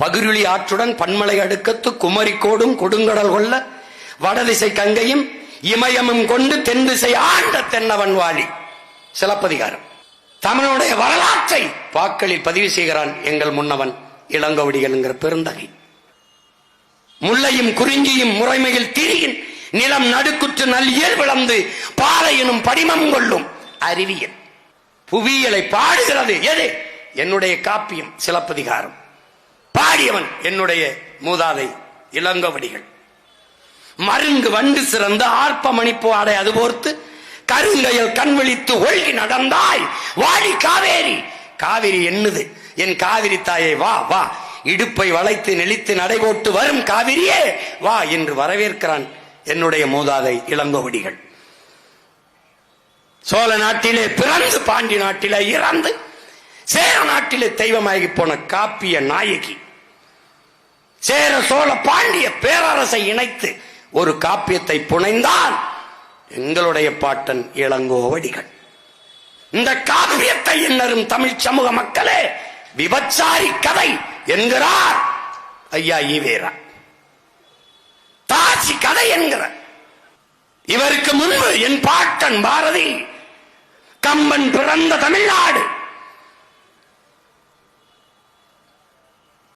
பகிருளி ஆற்றுடன் பன்மலை அடுக்கத்து குமரிக்கோடும் கொடுங்கடல் கொள்ள வடதிசை கங்கையும் இமயமும் கொண்டு தென் திசை ஆண்ட தென்னவன் வாழி. சிலப்பதிகாரம். தமிழுடைய வரலாற்றை பாக்களில் பதிவு செய்கிறான் எங்கள் முன்னவன் இளங்கோவடிகள் என்கிற பெருந்தகை. முல்லையும் குறிஞ்சியும் முறைமையில் திரியின் நிலம் நடுக்குற்று நல்லியல் விளந்து பாலை எனும் படிமம் கொள்ளும் அறிவியல் புவியியலை பாடுகிறது. எது? என்னுடைய காப்பியம் சிலப்பதிகாரம். பாடியவன் என்னுடைய மூதாதை இளங்கோவடிகள். மருங்கு வண்டு சிறந்த ஆர்ப்ப மணிப்பு ஆடை அதுபோர்த்து கருங்கையில் கண் விழித்து ஒழுகி நடந்தாய் வாடி காவேரி. காவிரி என்னது என் காவிரி தாயை, வா வா, இடுப்பை வளைத்து நெளித்து நடைபோட்டு வரும் காவிரியே வா என்று வரவேற்கிறான் என்னுடைய மூதாதை இளங்கோவடிகள். சோழ நாட்டிலே பிறந்து பாண்டி நாட்டிலே இறந்து சேர நாட்டிலே தெய்வமாகி போன காப்பிய நாயகி. சேர சோழ பாண்டிய பேரரசை இணைத்து ஒரு காப்பியத்தை புனைந்தான் எங்களுடைய பாட்டன் இளங்கோவடிகள். இந்த காப்பியத்தை என்னரும் தமிழ் சமூக மக்களே விபச்சாரி கதை என்கிறார் ஐயா ஈவேரா. தாசி கதை என்கிற இவருக்கு முன்பு என் பாட்டன் பாரதி கம்பன் பிறந்த தமிழ்நாடு